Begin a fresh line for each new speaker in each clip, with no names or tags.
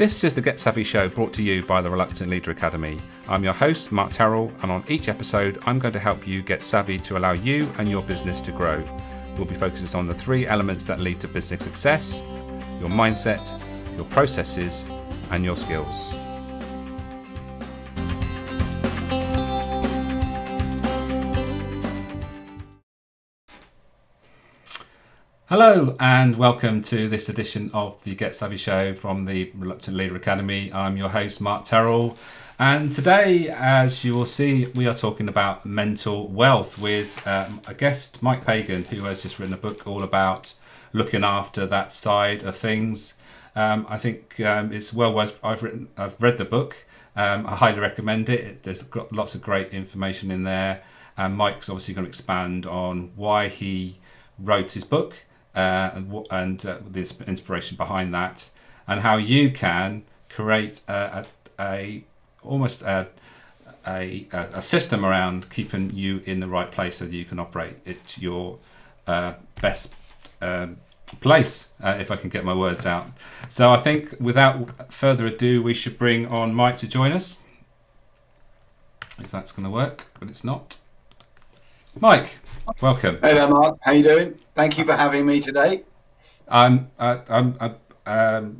This is the Get Savvy Show, brought to you by the Reluctant Leader Academy. I'm your host, Mark Terrell, and on each episode, I'm going to help you get savvy to allow you and your business to grow. We'll be focusing on the 3 elements that lead to business success: your mindset, your processes, and your skills. Hello and welcome to this edition of the Get Savvy Show from the Reluctant Leader Academy. I'm your host, Mark Terrell, and today, as you will see, we are talking about mental wealth with a guest, Mike Pagan, who has just written a book all about looking after that side of things. I think it's well worth. I've read the book. I highly recommend it. There's got lots of great information in there, and Mike's obviously going to expand on why he wrote his book. And the inspiration behind that, and how you can create almost a system around keeping you in the right place so that you can operate at your best place, if I can get my words out. So I think without further ado, we should bring on Mike to join us, if that's going to work, but it's not. Mike, welcome.
Hey there, Mark. How you doing? Thank you for having me today.
I'm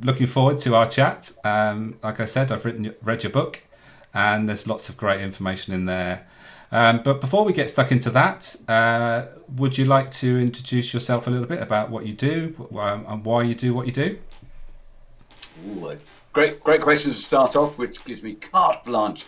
looking forward to our chat. Like I said, I've read your book, and there's lots of great information in there. But before we get stuck into that, would you like to introduce yourself a little bit about what you do and why you do what you do?
Ooh, great questions to start off, which gives me carte blanche.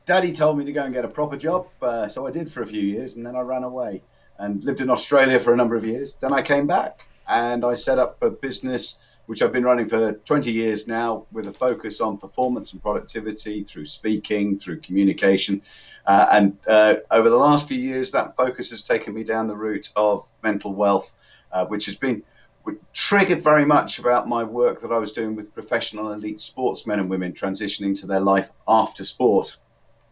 Daddy told me to go and get a proper job, so I did for a few years, and then I ran away and lived in Australia for a number of years. Then I came back and I set up a business which I've been running for 20 years now, with a focus on performance and productivity through speaking, through communication. And over the last few years, that focus has taken me down the route of mental wealth, which has been triggered very much about my work that I was doing with professional elite sportsmen and women transitioning to their life after sport.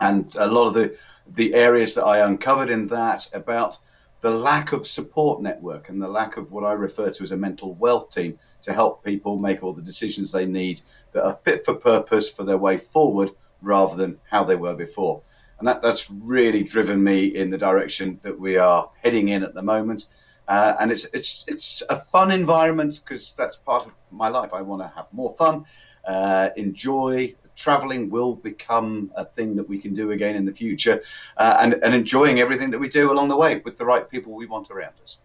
And a lot of the areas that I uncovered in that about the lack of support network and the lack of what I refer to as a mental wealth team to help people make all the decisions they need that are fit for purpose for their way forward rather than how they were before. And that's really driven me in the direction that we are heading in at the moment. And it's a fun environment because that's part of my life. I want to have more fun, enjoy. Traveling will become a thing that we can do again in the future, and enjoying everything that we do along the way with the right people we want around us.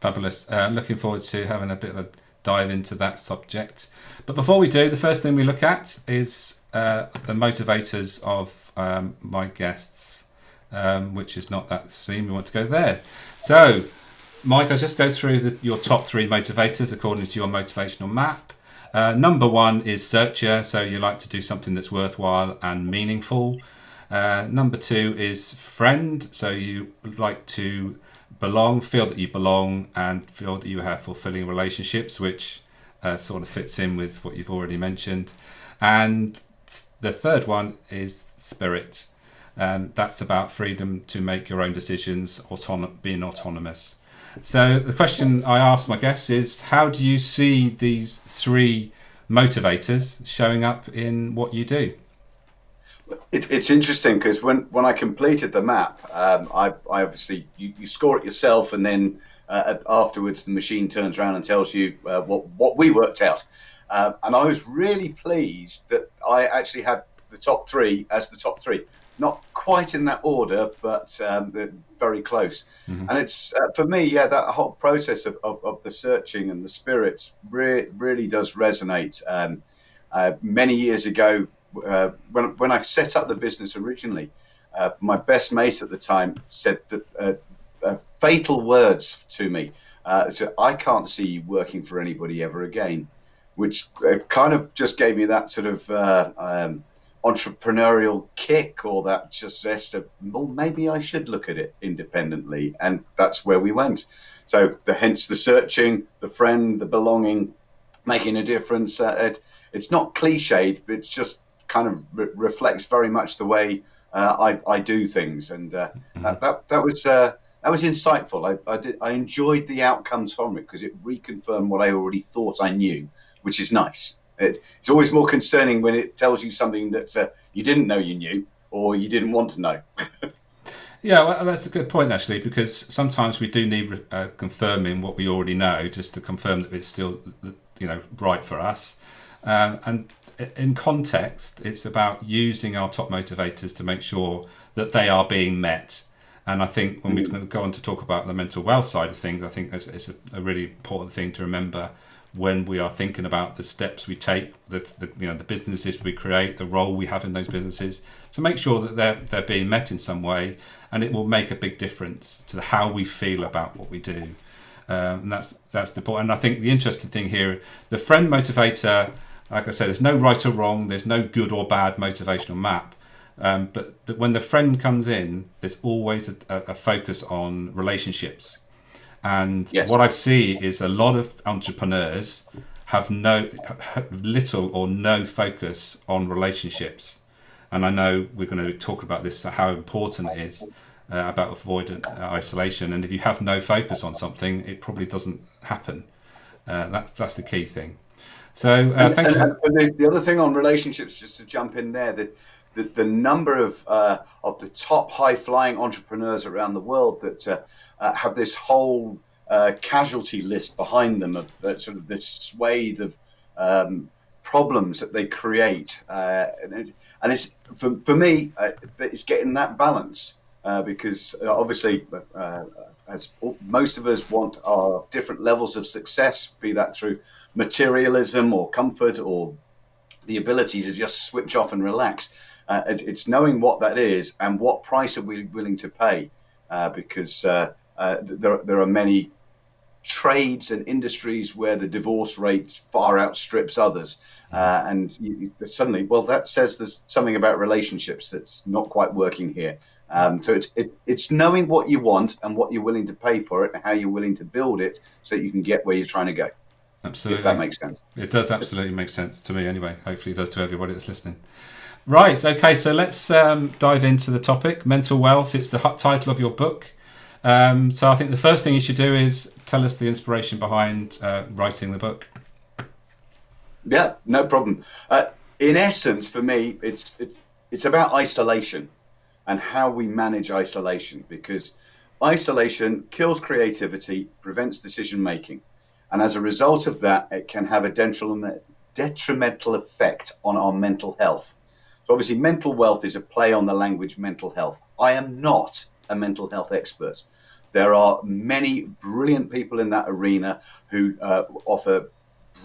Fabulous. Looking forward to having a bit of a dive into that subject. But before we do, the first thing we look at is the motivators of my guests, which is not that theme. We want to go there. So, Mike, I'll just go through your top 3 motivators according to your motivational map. Number 1 is searcher, so you like to do something that's worthwhile and meaningful. Number 2 is friend, so you like to feel that you belong and feel that you have fulfilling relationships, which sort of fits in with what you've already mentioned. And the third one is spirit. That's about freedom to make your own decisions, being autonomous. So the question I ask my guests is, how do you see these 3 motivators showing up in what you do?
It's interesting because when I completed the map, I obviously you score it yourself, and then afterwards the machine turns around and tells you what we worked out. And I was really pleased that I actually had the top 3 as the top 3. Not quite in that order, but very close. Mm-hmm. And it's, for me, that whole process of the searching and the spirits really does resonate. Many years ago, when I set up the business originally, my best mate at the time said that fatal words to me. So I can't see you working for anybody ever again, which kind of just gave me that sort of entrepreneurial kick, or that just zest of, well, maybe I should look at it independently. And that's where we went. So hence the searching, the friend, the belonging, making a difference. It's not cliched, but it's just kind of reflects very much the way I do things. And that was insightful. I enjoyed the outcomes from it because it reconfirmed what I already thought I knew, which is nice. It's always more concerning when it tells you something that you didn't know you knew or you didn't want to know.
Yeah, well, that's a good point actually, because sometimes we do need confirming what we already know, just to confirm that it's still, right for us. And in context, it's about using our top motivators to make sure that they are being met. And I think when we go on to talk about the mental wealth side of things, I think it's a really important thing to remember when we are thinking about the steps we take, the businesses we create, the role we have in those businesses, to make sure that they're being met in some way, and it will make a big difference to how we feel about what we do. And that's the point. And I think the interesting thing here, the friend motivator, like I said, there's no right or wrong, there's no good or bad motivational map. But when the friend comes in, there's always a focus on relationships. And
Yes.
what I see is a lot of entrepreneurs have little or no focus on relationships. And I know we're going to talk about this, how important it is about avoidant isolation. And if you have no focus on something, it probably doesn't happen. That's the key thing. So thank you.
And the other thing on relationships, just to jump in there, the number of the top high flying entrepreneurs around the world that have this whole casualty list behind them of sort of this swathe of problems that they create, and it's for me, it's getting that balance because obviously, as most of us want our different levels of success, be that through materialism or comfort or the ability to just switch off and relax. It's knowing what that is and what price are we willing to pay, because there are many trades and industries where the divorce rate far outstrips others, and suddenly, well, that says there's something about relationships that's not quite working here. So it's knowing what you want and what you're willing to pay for it and how you're willing to build it so that you can get where you're trying to go.
Absolutely.
If that makes sense.
It does absolutely make sense to me anyway. Hopefully it does to everybody that's listening. Right, okay, so let's dive into the topic, mental wealth. It's the title of your book. So I think the first thing you should do is tell us the inspiration behind writing the book.
Yeah, no problem. In essence, for me, it's about isolation and how we manage isolation, because isolation kills creativity, prevents decision making. And as a result of that, it can have a detrimental effect on our mental health. So obviously, mental wealth is a play on the language mental health. I am not a mental health expert. There are many brilliant people in that arena who offer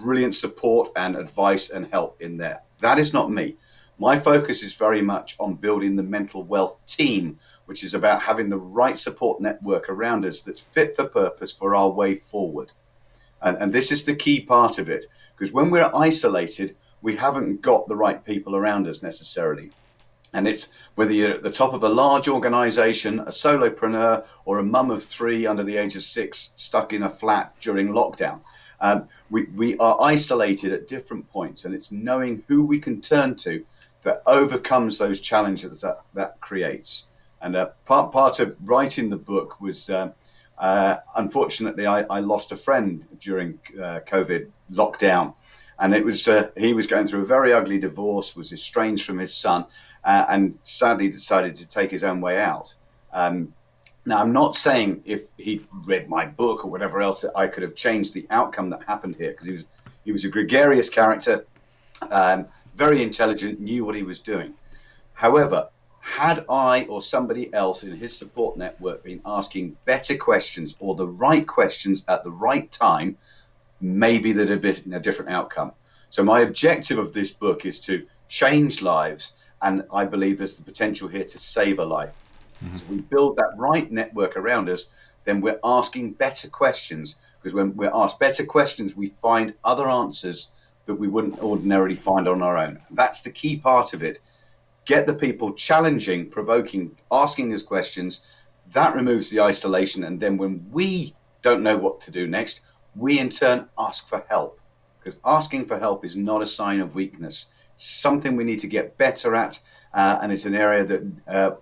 brilliant support and advice and help in there. That is not me. My focus is very much on building the mental wealth team, which is about having the right support network around us that's fit for purpose for our way forward. And this is the key part of it, because when we're isolated, we haven't got the right people around us necessarily. And it's whether you're at the top of a large organization, a solopreneur, or a mum of three under the age of 6 stuck in a flat during lockdown. We are isolated at different points, and it's knowing who we can turn to that overcomes those challenges that creates. And part of writing the book was, unfortunately, I lost a friend during COVID lockdown. And it was he was going through a very ugly divorce, was estranged from his son, and sadly decided to take his own way out. Now, I'm not saying if he'd read my book or whatever else that I could have changed the outcome that happened here, because he was a gregarious character, very intelligent, knew what he was doing. However, had I or somebody else in his support network been asking better questions or the right questions at the right time, maybe there'd have been a different outcome. So my objective of this book is to change lives, and I believe there's the potential here to save a life. Mm-hmm. So we build that right network around us, then we're asking better questions, because when we're asked better questions, we find other answers that we wouldn't ordinarily find on our own. That's the key part of it. Get the people challenging, provoking, asking us questions. That removes the isolation, and then when we don't know what to do next, we in turn ask for help, because asking for help is not a sign of weakness. It's something we need to get better at, and it's an area that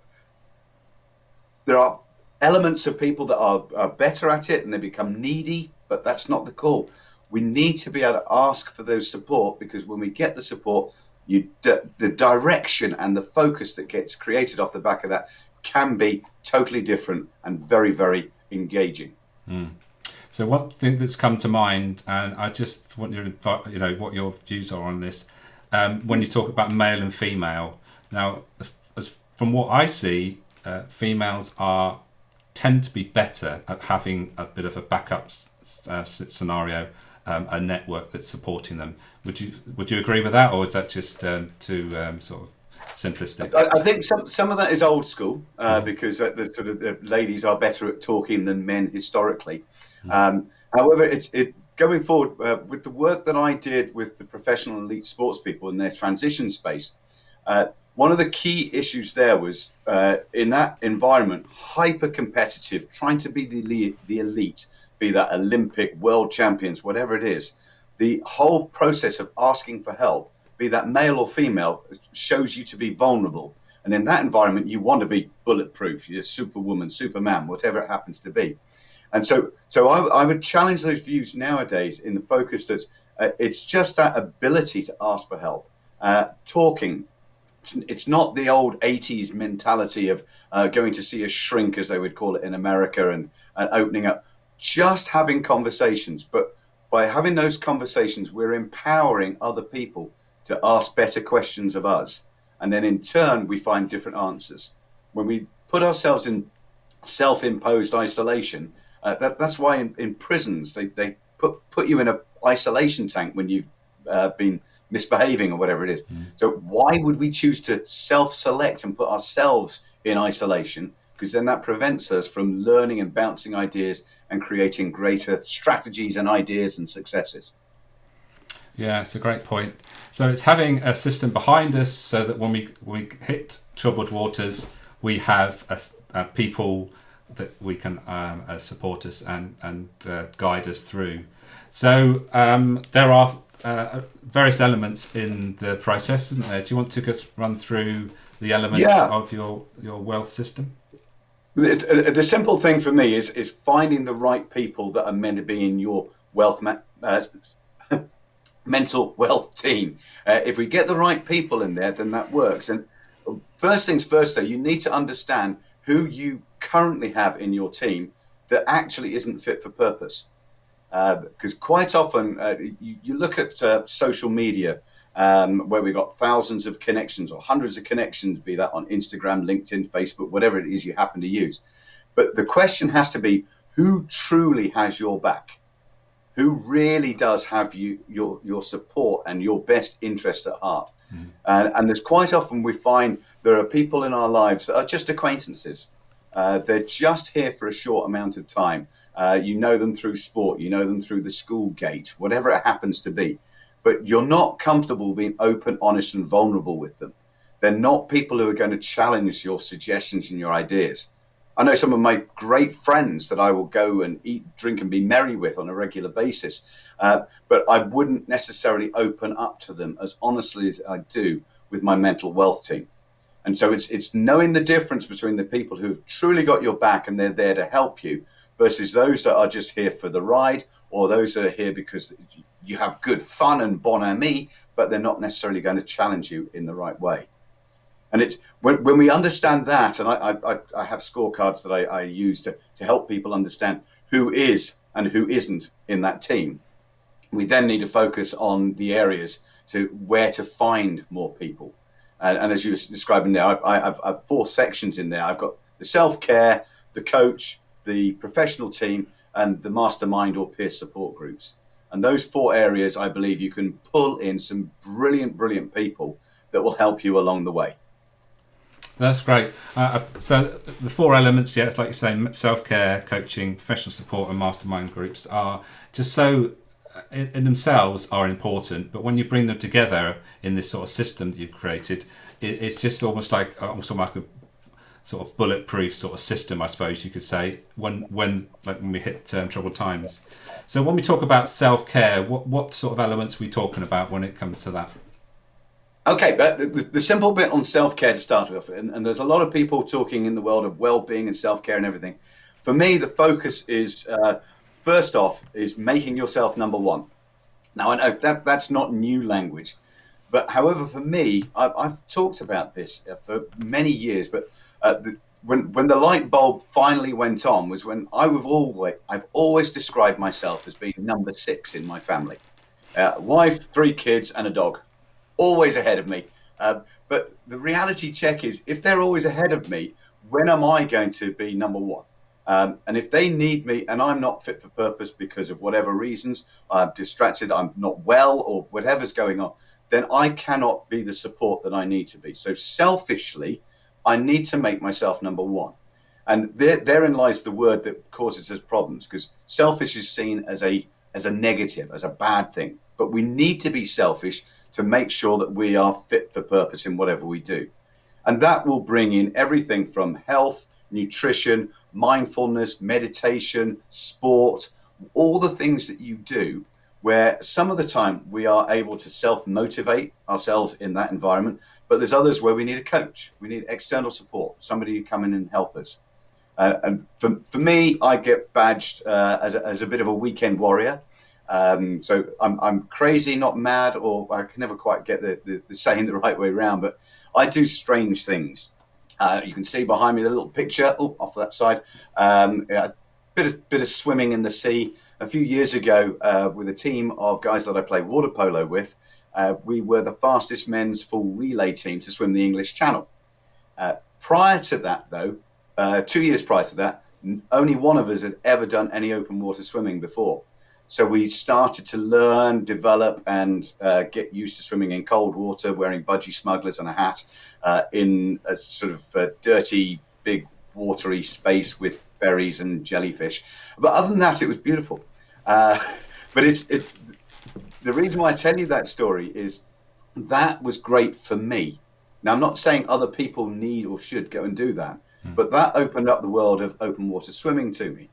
there are elements of people that are better at it and they become needy, but that's not the call. we need to be able to ask for those support, because when we get the support, the direction and the focus that gets created off the back of that can be totally different and very, very engaging.
So one thing that's come to mind, and I just want what your views are on this, when you talk about male and female. Now, from what I see, females tend to be better at having a bit of a backup scenario, a network that's supporting them. Would you agree with that, or is that just too sort of simplistic?
I think some of that is old school, because the ladies are better at talking than men historically. However, it's going forward with the work that I did with the professional elite sports people in their transition space. One of the key issues there was in that environment, hyper competitive, trying to be the elite, be that Olympic, world champions, whatever it is. The whole process of asking for help, be that male or female, shows you to be vulnerable. And in that environment, you want to be bulletproof. You're superwoman, superman, whatever it happens to be. And so I would challenge those views nowadays in the focus that it's just that ability to ask for help. Talking. It's not the old 80s mentality of going to see a shrink, as they would call it in America, and opening up. Just having conversations. But by having those conversations, we're empowering other people to ask better questions of us. And then in turn, we find different answers. When we put ourselves in self-imposed isolation, that's why in prisons, they put you in an isolation tank when you've been misbehaving or whatever it is. So why would we choose to self-select and put ourselves in isolation? Because then that prevents us from learning and bouncing ideas and creating greater strategies and ideas and successes.
Yeah, it's a great point. So it's having a system behind us so that when we hit troubled waters, we have people that we can support us and guide us through. So there are various elements in the process, isn't there? Do you want to just run through the elements of your wealth system?
The simple thing for me is finding the right people that are meant to be in your wealth mental wealth team. If we get the right people in there, then that works. And first things first, though, you need to understand who you currently have in your team that actually isn't fit for purpose. Because quite often you look at social media where we've got thousands of connections or hundreds of connections, be that on Instagram, LinkedIn, Facebook, whatever it is you happen to use. But the question has to be, who truly has your back? Who really does have your support and your best interest at heart? And there's quite often we find there are people in our lives that are just acquaintances. They're just here for a short amount of time. You know them through sport, you know them through the school gate, whatever it happens to be. But you're not comfortable being open, honest, and vulnerable with them. They're not people who are going to challenge your suggestions and your ideas. I know some of my great friends that I will go and eat, drink, and be merry with on a regular basis, but I wouldn't necessarily open up to them as honestly as I do with my mental wealth team. And so it's knowing the difference between the people who've truly got your back and they're there to help you versus those that are just here for the ride, or those that are here because you have good fun and bon ami, but they're not necessarily going to challenge you in the right way. And it's when we understand that, and I have scorecards that I use to help people understand who is and who isn't in that team. We then need to focus on the areas to where to find more people. And as you were describing there, I've 4 sections in there. I've got the self-care, the coach, the professional team, and the mastermind or peer support groups. And those 4 areas, I believe you can pull in some brilliant people that will help you along the way.
That's great. So the 4 elements, it's like you're saying, self-care, coaching, professional support, and mastermind groups are just so in themselves are important. But when you bring them together in this sort of system that you've created, it's just almost like a sort of bulletproof sort of system, I suppose you could say, when we hit troubled times. So when we talk about self-care, what sort of elements are we talking about when it comes to that?
Okay, but the simple bit on self-care to start with, and there's a lot of people talking in the world of well-being and self-care and everything. For me, the focus is, first off, is making yourself number one. Now, I know that that's not new language, but however, for me, I've talked about this for many years. But when the light bulb finally went on was when I've always described myself as being number six in my family. Wife, three kids, and a dog, always ahead of me. But the reality check is, if they're always ahead of me, when am I going to be number one? And if they need me and I'm not fit for purpose because of whatever reasons, I'm distracted, I'm not well, or whatever's going on, then I cannot be the support that I need to be. So selfishly, I need to make myself number one. And therein lies the word that causes us problems, because selfish is seen as a negative, as a bad thing. But we need to be selfish to make sure that we are fit for purpose in whatever we do. And that will bring in everything from health, nutrition, mindfulness, meditation, sport, all the things that you do, where some of the time we are able to self motivate ourselves in that environment. But there's others where we need a coach, we need external support, somebody to come in and help us. And for me, I get badged as a bit of a weekend warrior. So I'm crazy, not mad, or I can never quite get the saying the right way around, but I do strange things. You can see behind me the little picture, off that side, a bit of swimming in the sea. A few years ago, with a team of guys that I play water polo with, we were the fastest men's full relay team to swim the English Channel. Prior to that, though, 2 years prior to that, only one of us had ever done any open water swimming before. So we started to learn, develop, and get used to swimming in cold water, wearing budgie smugglers and a hat in a sort of dirty, big, watery space with ferries and jellyfish. But other than that, it was beautiful. But the reason why I tell you that story is that was great for me. Now, I'm not saying other people need or should go and do that, but that opened up the world of open water swimming to me,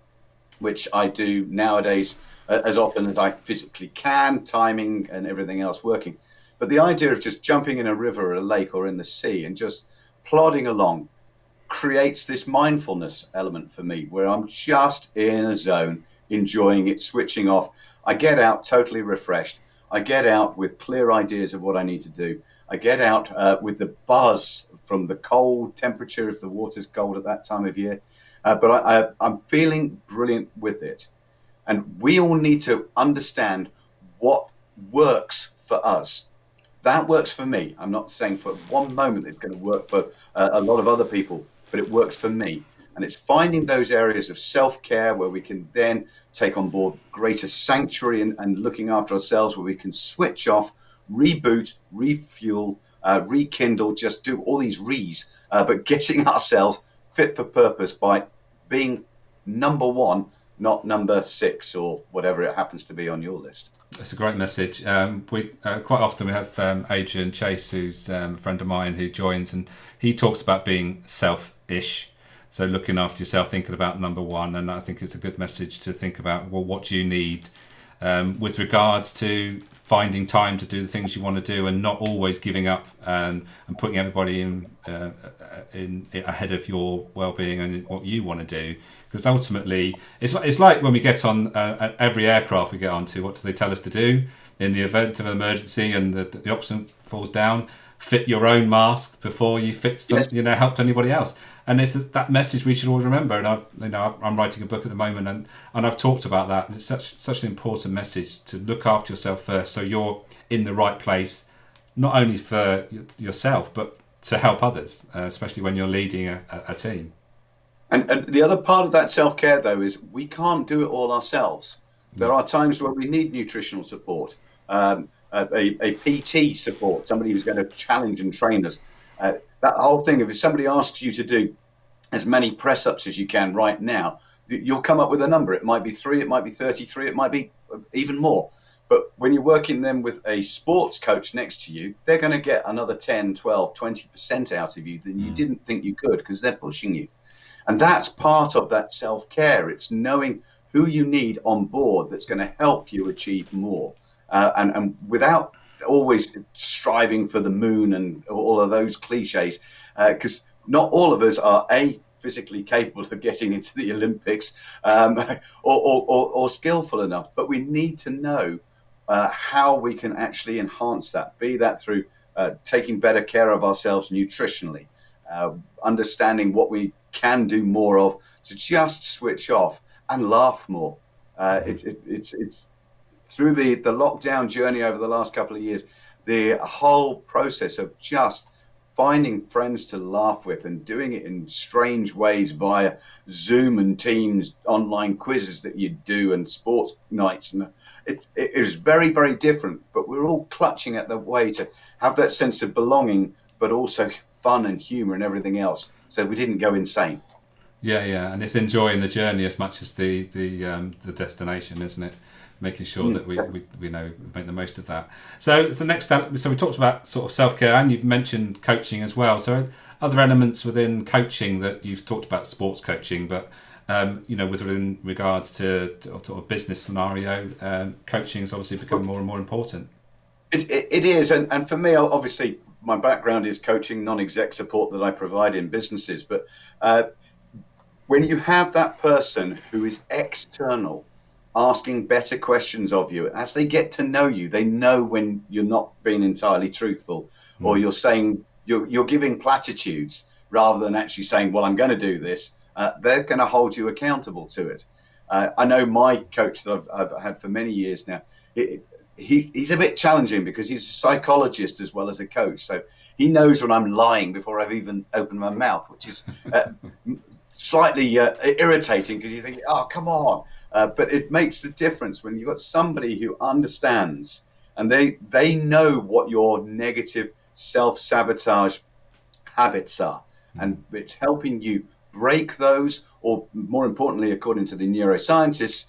which I do nowadays as often as I physically can, timing and everything else working. But the idea of just jumping in a river or a lake or in the sea and just plodding along creates this mindfulness element for me, where I'm just in a zone, enjoying it, switching off. I get out totally refreshed. I get out with clear ideas of what I need to do. I get out with the buzz from the cold temperature, if the water's cold at that time of year. But I'm feeling brilliant with it. And we all need to understand what works for us. That works for me. I'm not saying for one moment it's going to work for a lot of other people, but it works for me. And it's finding those areas of self-care where we can then take on board greater sanctuary and looking after ourselves, where we can switch off, reboot, refuel, rekindle, just do all these re's, but getting ourselves fit for purpose by being number one, not number six or whatever it happens to be on your list.
It's a great message. We quite often we have Adrian Chase, who's a friend of mine, who joins, and he talks about being selfish. So looking after yourself, thinking about number one, and I think it's a good message to think about. Well, what do you need with regards to finding time to do the things you want to do, and not always giving up and putting everybody in ahead of your well-being and what you want to do. Because ultimately, it's like when we get on every aircraft we get onto, what do they tell us to do in the event of an emergency and the oxygen falls down? Fit your own mask before you fit
Yes.
help anybody else. And it's that message we should all remember. And I'm writing a book at the moment, and I've talked about that. It's such an important message to look after yourself first, so you're in the right place, not only for yourself but to help others, especially when you're leading a team.
And the other part of that self-care, though, is we can't do it all ourselves. There are times where we need nutritional support, a PT support, somebody who's going to challenge and train us. That whole thing of, if somebody asks you to do as many press-ups as you can right now, you'll come up with a number. It might be 3, it might be 33, it might be even more. But when you're working then with a sports coach next to you, they're going to get another 10, 12, 20% out of you than you didn't think you could, because they're pushing you. And that's part of that self-care. It's knowing who you need on board that's going to help you achieve more. And without always striving for the moon and all of those cliches, because not all of us are physically capable of getting into the Olympics or skillful enough. But we need to know how we can actually enhance that, be that through taking better care of ourselves nutritionally, understanding what we can do more of to just switch off and laugh more. It's through the lockdown journey over the last couple of years, the whole process of just finding friends to laugh with and doing it in strange ways via Zoom and Teams online quizzes that you do and sports nights. And it is very, very different, but we're all clutching at the way to have that sense of belonging, but also fun and humor and everything else. So we didn't go insane.
Yeah, and it's enjoying the journey as much as the destination, isn't it? Making sure that we know make the most of that. So the next, so we talked about sort of self-care, and you've mentioned coaching as well. So other elements within coaching that you've talked about sports coaching, but within regards to sort of business scenario, coaching has obviously become more and more important.
It is, and for me, obviously, my background is coaching, non-exec support that I provide in businesses. But when you have that person who is external, asking better questions of you, as they get to know you, they know when you're not being entirely truthful, or you're saying you're giving platitudes rather than actually saying, "Well, I'm going to do this." They're going to hold you accountable to it. I know my coach that I've had for many years now. He's a bit challenging because he's a psychologist as well as a coach. So he knows when I'm lying before I've even opened my mouth, which is slightly irritating because you think, oh, come on. But it makes a difference when you've got somebody who understands and they know what your negative self-sabotage habits are. And it's helping you break those, or more importantly, according to the neuroscientists,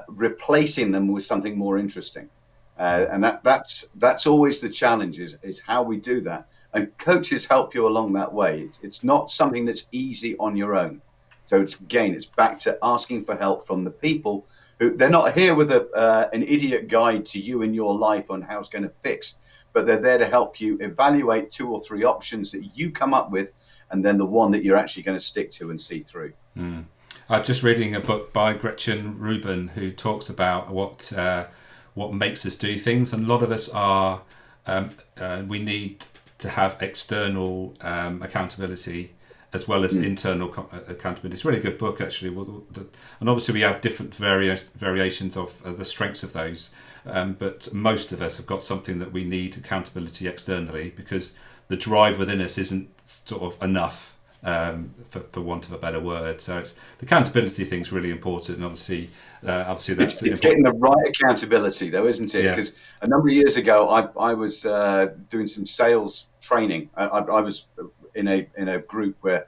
replacing them with something more interesting. And that's always the challenge is how we do that. And coaches help you along that way. It's not something that's easy on your own. So it's back to asking for help from the people who they're not here with an idiot guide to you and your life on how it's going to fix, but they're there to help you evaluate 2 or 3 options that you come up with, and then the one that you're actually going to stick to and see through.
I'm just reading a book by Gretchen Rubin who talks about what makes us do things, and a lot of us are we need to have external accountability as well as internal accountability. It's a really good book, actually, and obviously we have different variations of the strengths of those, but most of us have got something that we need accountability externally because the drive within us isn't sort of enough, for want of a better word. So the accountability thing is really important, and obviously that's
it's getting the right accountability, though, isn't it? Because a number of years ago, I was doing some sales training. I was in a group where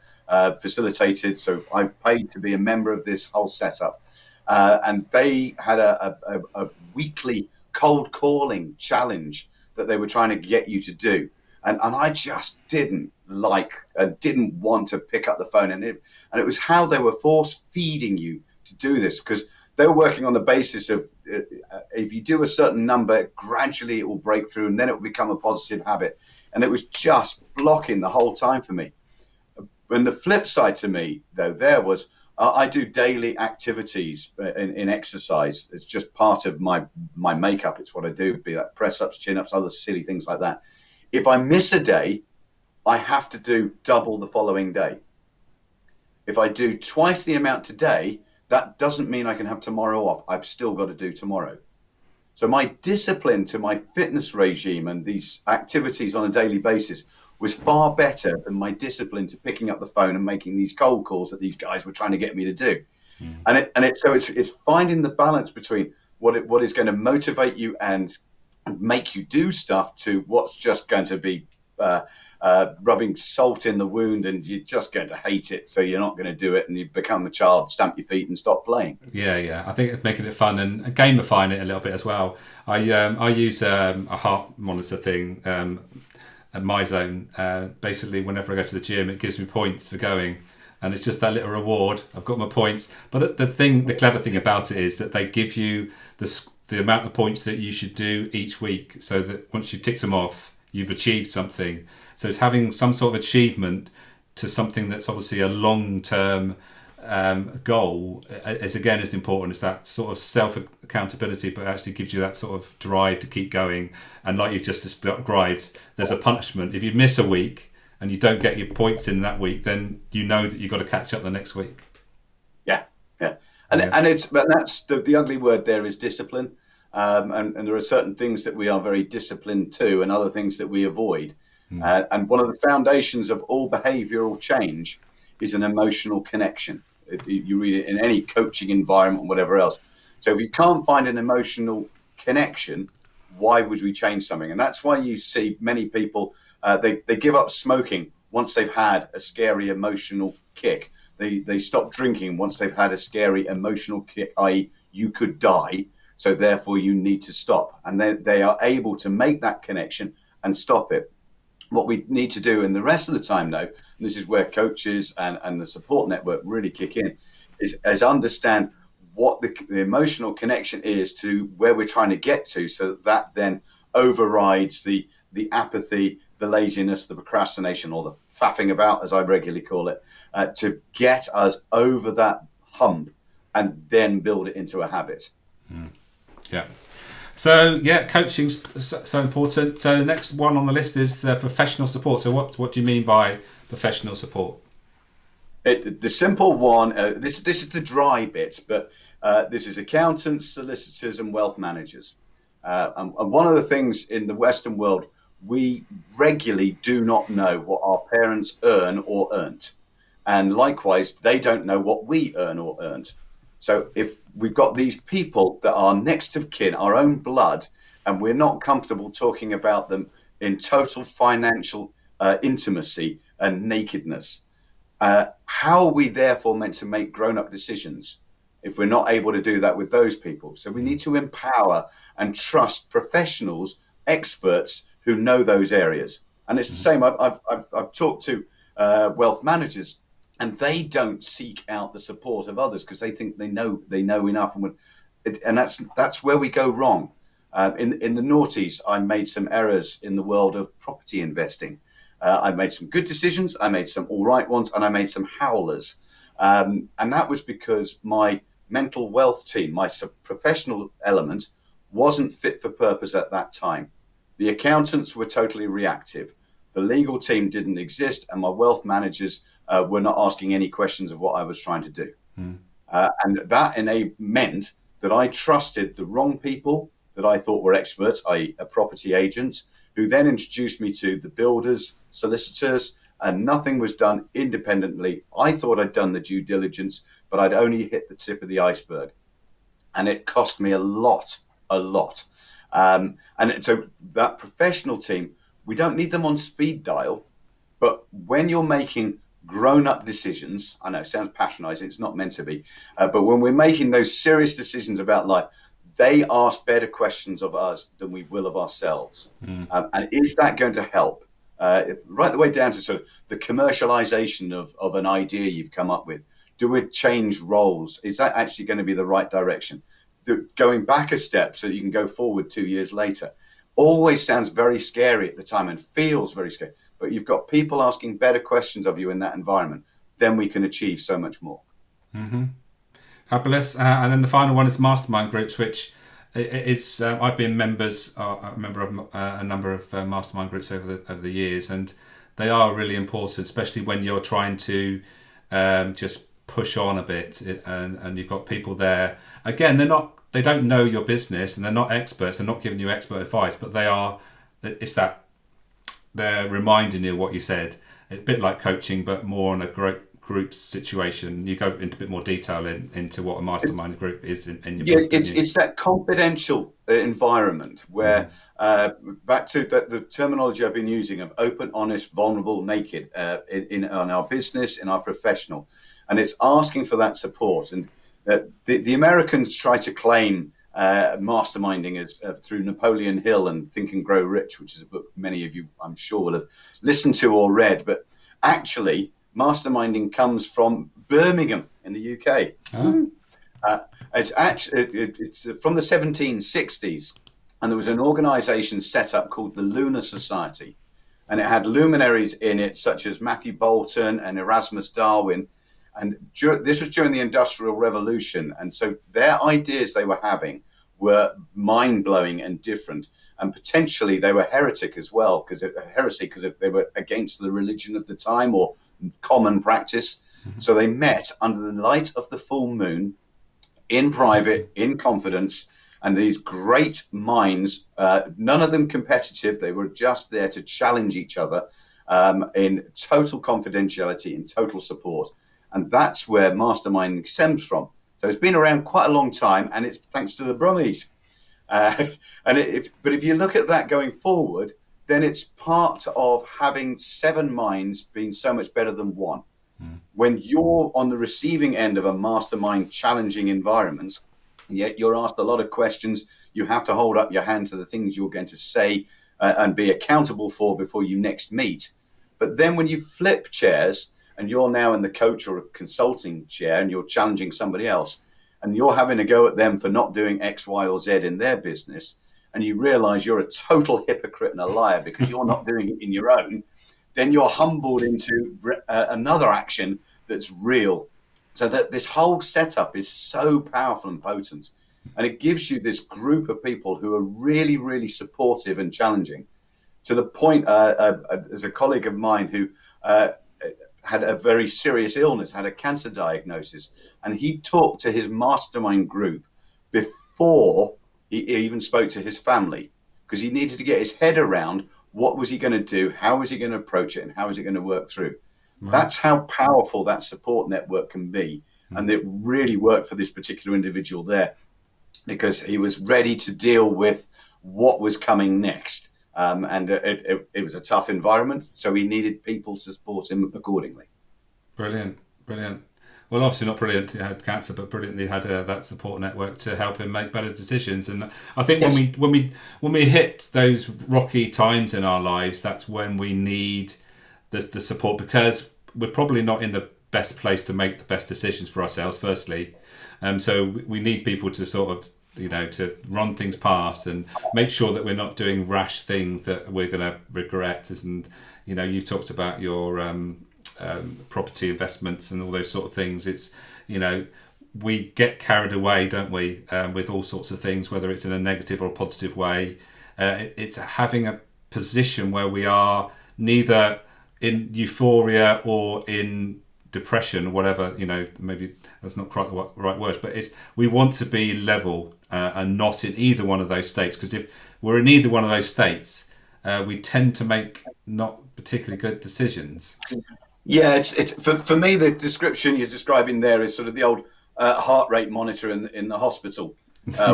facilitated, so I paid to be a member of this whole setup, and they had a weekly cold calling challenge that they were trying to get you to do. And I just didn't want to pick up the phone. And it was how they were force feeding you to do this, because they were working on the basis of if you do a certain number, gradually it will break through and then it will become a positive habit. And it was just blocking the whole time for me. And the flip side to me, though, there was I do daily activities in exercise. It's just part of my makeup. It's what I do, be that press-ups, chin-ups, other silly things like that. If I miss a day, I have to do double the following day. If I do twice the amount today, that doesn't mean I can have tomorrow off. I've still got to do tomorrow. So my discipline to my fitness regime and these activities on a daily basis was far better than my discipline to picking up the phone and making these cold calls that these guys were trying to get me to do. And it's finding the balance between what is going to motivate you and make you do stuff to what's just going to be rubbing salt in the wound, and you're just going to hate it, so you're not going to do it, and you become a child, stamp your feet and stop playing.
I think it's making it fun and gamifying it a little bit as well. I use a heart monitor thing at MyZone. Basically, whenever I go to the gym, it gives me points for going, and it's just that little reward. I've got my points, but the clever thing about it is that they give you the amount of points that you should do each week, so that once you tick them off, you've achieved something. So it's having some sort of achievement to something that's obviously a long-term goal is again as important as that sort of self accountability, but actually gives you that sort of drive to keep going. And like you've just described, there's a punishment if you miss a week and you don't get your points in that week, then you know that you've got to catch up the next week.
Yeah. And that's the ugly word there is discipline. And there are certain things that we are very disciplined to and other things that we avoid. And one of the foundations of all behavioral change is an emotional connection. You read it in any coaching environment, whatever else. So if you can't find an emotional connection, why would we change something? And that's why you see many people, they give up smoking once they've had a scary emotional kick. They stop drinking once they've had a scary emotional kick, i.e. you could die. So therefore you need to stop. And they are able to make that connection and stop it. What we need to do in the rest of the time, though, and this is where coaches and the support network really kick in, is understand what the emotional connection is to where we're trying to get to, so that then overrides the apathy, the laziness, the procrastination, or the faffing about, as I regularly call it, to get us over that hump and then build it into a habit.
Yeah. So coaching's so important. So the next one on the list is professional support. So what do you mean by professional support?
The simple one, this is the dry bit, but this is accountants, solicitors, and wealth managers. And one of the things in the Western world, we regularly do not know what our parents earn or earned. And likewise, they don't know what we earn or earned. So if we've got these people that are next of kin, our own blood, and we're not comfortable talking about them in total financial intimacy and nakedness, how are we therefore meant to make grown-up decisions if we're not able to do that with those people? So we need to empower and trust professionals, experts who know those areas. And it's the same. I've talked to wealth managers, and they don't seek out the support of others because they think they know enough, and that's where we go wrong. In the noughties, I made some errors in the world of property investing. I made some good decisions, I made some all right ones, and I made some howlers. And that was because my mental wealth team, my professional element, wasn't fit for purpose at that time. The accountants were totally reactive. The legal team didn't exist, and my wealth managers were not asking any questions of what I was trying to do. And that meant that I trusted the wrong people that I thought were experts, i.e. a property agent, who then introduced me to the builders, solicitors, and nothing was done independently. I thought I'd done the due diligence, but I'd only hit the tip of the iceberg. And it cost me a lot. And so that professional team, we don't need them on speed dial, but when you're making grown-up decisions, I know it sounds patronizing, it's not meant to be, but when we're making those serious decisions about life, they ask better questions of us than we will of ourselves. And is that going to help? Right the way down to sort of the commercialization of an idea you've come up with. Do we change roles? Is that actually going to be the right direction? Going back a step so you can go forward 2 years later always sounds very scary at the time and feels very scary. But you've got people asking better questions of you in that environment, then we can achieve so much more.
Fabulous. And then the final one is Mastermind Groups, which is I've been a member of a number of Mastermind Groups over the years, and they are really important, especially when you're trying to just push on a bit, and you've got people there. Again, they don't know your business, and they're not experts. They're not giving you expert advice, but they're reminding you what you said. It's a bit like coaching, but more on a group situation. You go into a bit more detail into what a mastermind group is in your book.
It's that confidential environment where, back to the terminology I've been using of open, honest, vulnerable, naked, in our business, in our professional, and it's asking for that support. And the Americans try to claim masterminding as through Napoleon Hill and Think and Grow Rich, which is a book many of you, I'm sure, will have listened to or read. But actually, masterminding comes from Birmingham in the UK. It's from the 1760s, and there was an organisation set up called the Lunar Society, and it had luminaries in it such as Matthew Bolton and Erasmus Darwin, And this was during the Industrial Revolution. And so their ideas they were having were mind-blowing and different. And potentially they were heretic as well, because they were against the religion of the time or common practice.
Mm-hmm.
So they met under the light of the full moon, in private, in confidence, and these great minds, none of them competitive. They were just there to challenge each other in total confidentiality and total support. And that's where Mastermind stems from. So it's been around quite a long time, and it's thanks to the Brummies. But if you look at that going forward, then it's part of having 7 minds being so much better than one. When you're on the receiving end of a mastermind challenging environment, yet you're asked a lot of questions, you have to hold up your hand to the things you're going to say and be accountable for before you next meet. But then when you flip chairs and you're now in the coach or consulting chair and you're challenging somebody else and you're having a go at them for not doing X, Y, or Z in their business, and you realize you're a total hypocrite and a liar because you're not doing it in your own, then you're humbled into another action that's real. So that this whole setup is so powerful and potent. And it gives you this group of people who are really, really supportive and challenging. To the point, there's a colleague of mine who had a very serious illness, had a cancer diagnosis. And he talked to his mastermind group before he even spoke to his family, because he needed to get his head around what was he going to do, how was he going to approach it, and how was it going to work through. Right. That's how powerful that support network can be. And it really worked for this particular individual there, because he was ready to deal with what was coming next. And it was a tough environment, so he needed people to support him accordingly.
Brilliant. Well, obviously not brilliant, he had cancer, but brilliantly had that support network to help him make better decisions. And I think yes, when we hit those rocky times in our lives, that's when we need the support, because we're probably not in the best place to make the best decisions for ourselves, firstly. So we need people to sort of, to run things past and make sure that we're not doing rash things that we're going to regret. And, you talked about your property investments and all those sort of things. It's, we get carried away, don't we, with all sorts of things, whether it's in a negative or a positive way. It's having a position where we are neither in euphoria or in depression or whatever, maybe that's not quite the right word, but we want to be level and not in either one of those states, because if we're in either one of those states, we tend to make not particularly good decisions.
Yeah, it's for me, the description you're describing there is sort of the old heart rate monitor in the hospital,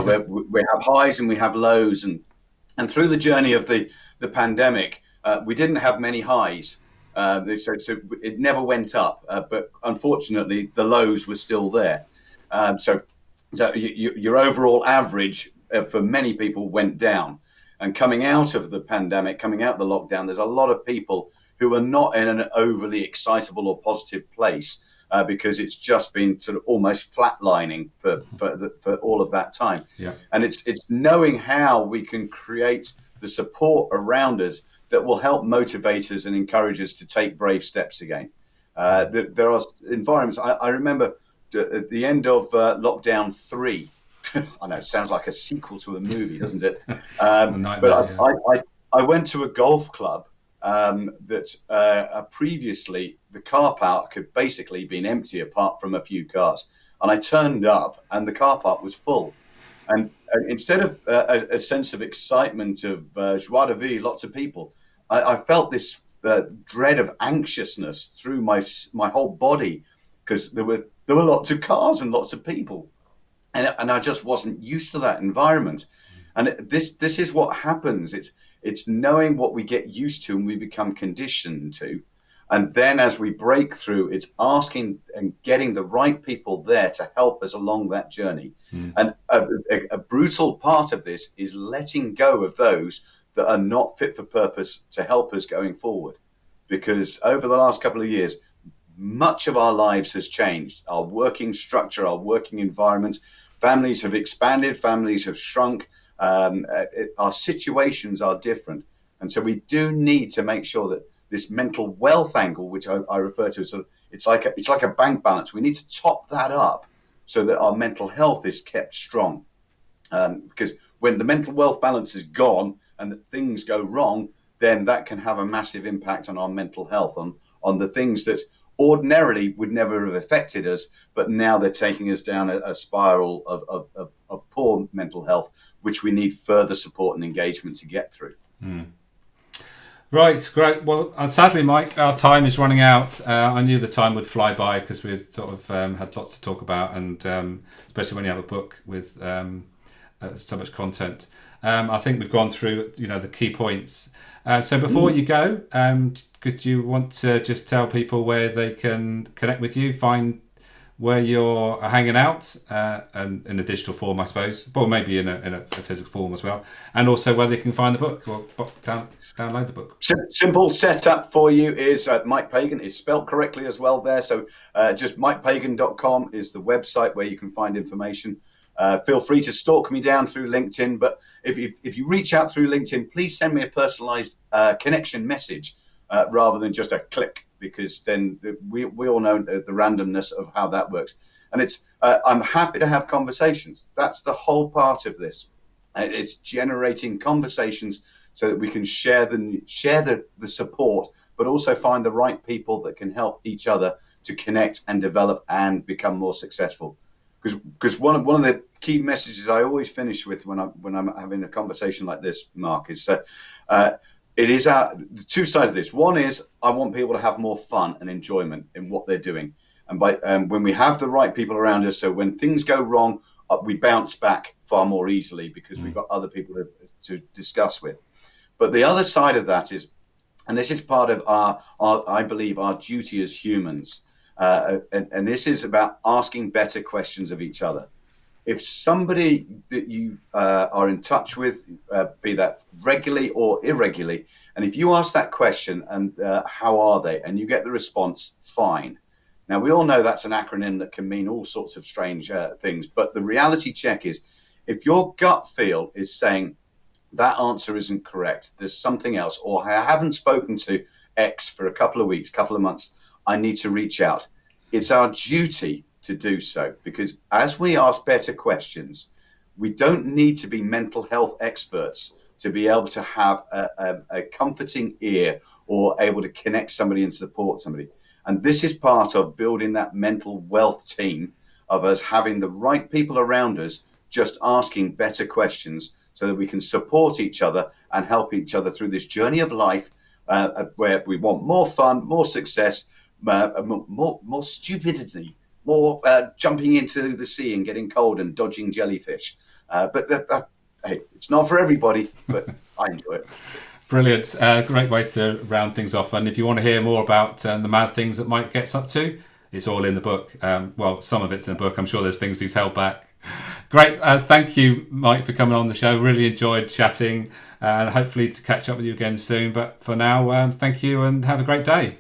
where we have highs and we have lows, and through the journey of the pandemic, we didn't have many highs, so it never went up, but unfortunately the lows were still there. So your overall average for many people went down, and coming out of the pandemic, coming out of the lockdown, there's a lot of people who are not in an overly excitable or positive place, because it's just been sort of almost flatlining for all of that time.
Yeah.
And it's knowing how we can create the support around us that will help motivate us and encourage us to take brave steps again. There are environments, I remember at the end of lockdown 3, I know it sounds like a sequel to a movie, doesn't it? But I went to a golf club that previously the car park had basically been empty apart from a few cars. And I turned up and the car park was full. And instead of a sense of excitement, of joie de vivre, lots of people, I felt this dread of anxiousness through my whole body, because there were lots of cars and lots of people. And I just wasn't used to that environment. And this is what happens. It's knowing what we get used to and we become conditioned to. And then as we break through, it's asking and getting the right people there to help us along that journey. And a brutal part of this is letting go of those that are not fit for purpose to help us going forward. Because over the last couple of years, much of our lives has changed. Our working structure, our working environment, families have expanded, families have shrunk. Our situations are different. And so we do need to make sure that this mental wealth angle, which I refer to as it's like a bank balance. We need to top that up so that our mental health is kept strong. Because when the mental wealth balance is gone and things go wrong, then that can have a massive impact on our mental health, on the things that ordinarily would never have affected us, but now they're taking us down a spiral of poor mental health, which we need further support and engagement to get through.
Right, great. Well, sadly, Mike, our time is running out. I knew the time would fly by because we sort of had lots to talk about, and especially when you have a book with so much content. I think we've gone through, the key points. So before you go, could you want to just tell people where they can connect with you, find where you're hanging out, and in a digital form, I suppose, or maybe in a physical form as well, and also where they can find the book or download the book?
Simple setup for you is Mike Pagan. It's spelled correctly as well there. So just mikepagan.com is the website where you can find information. Feel free to stalk me down through LinkedIn, but if you reach out through LinkedIn, please send me a personalized connection message rather than just a click, because then we all know the randomness of how that works. And it's I'm happy to have conversations. That's the whole part of this. It's generating conversations so that we can share the support, but also find the right people that can help each other to connect and develop and become more successful. Because one of the key messages I always finish with when I'm having a conversation like this, Mark, is that it is the two sides of this. One is I want people to have more fun and enjoyment in what they're doing, and when we have the right people around us, so when things go wrong, we bounce back far more easily because we've got other people to discuss with. But the other side of that is, and this is part of our I believe, our duty as humans. And this is about asking better questions of each other. If somebody that you are in touch with, be that regularly or irregularly, and if you ask that question and how are they, and you get the response, fine. Now, we all know that's an acronym that can mean all sorts of strange things, but the reality check is if your gut feel is saying that answer isn't correct, there's something else, or I haven't spoken to X for a couple of weeks, couple of months, I need to reach out. It's our duty to do so, because as we ask better questions, we don't need to be mental health experts to be able to have a comforting ear or able to connect somebody and support somebody. And this is part of building that mental wealth team, of us having the right people around us, just asking better questions so that we can support each other and help each other through this journey of life where we want more fun, more success, more stupidity, more jumping into the sea and getting cold and dodging jellyfish. But hey, it's not for everybody, but I enjoy it.
Brilliant. Great way to round things off. And if you want to hear more about the mad things that Mike gets up to, it's all in the book. Well, some of it's in the book. I'm sure there's things he's held back. Great. Thank you, Mike, for coming on the show. Really enjoyed chatting, and hopefully to catch up with you again soon. But for now, thank you and have a great day.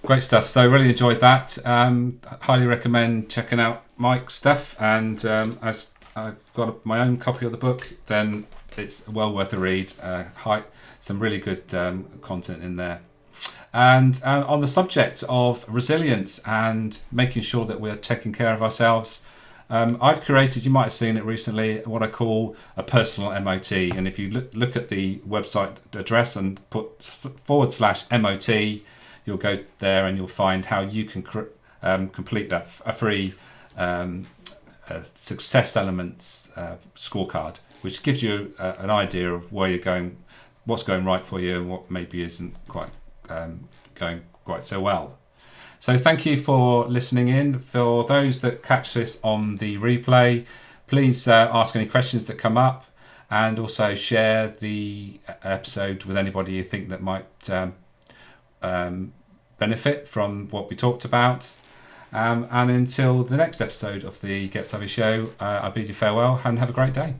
Great stuff. So really enjoyed that. Highly recommend checking out Mike's stuff. And as I've got my own copy of the book, then it's well worth a read. Some really good content in there. And on the subject of resilience and making sure that we're taking care of ourselves, I've created, you might have seen it recently, what I call a personal MOT. And if you look at the website address and put /MOT, you'll go there and you'll find how you can complete that, a free success elements scorecard, which gives you an idea of where you're going, what's going right for you and what maybe isn't quite going quite so well. So thank you for listening in. For those that catch this on the replay, please ask any questions that come up, and also share the episode with anybody you think that might benefit from what we talked about. And until the next episode of the Get Savvy Show, I bid you farewell and have a great day.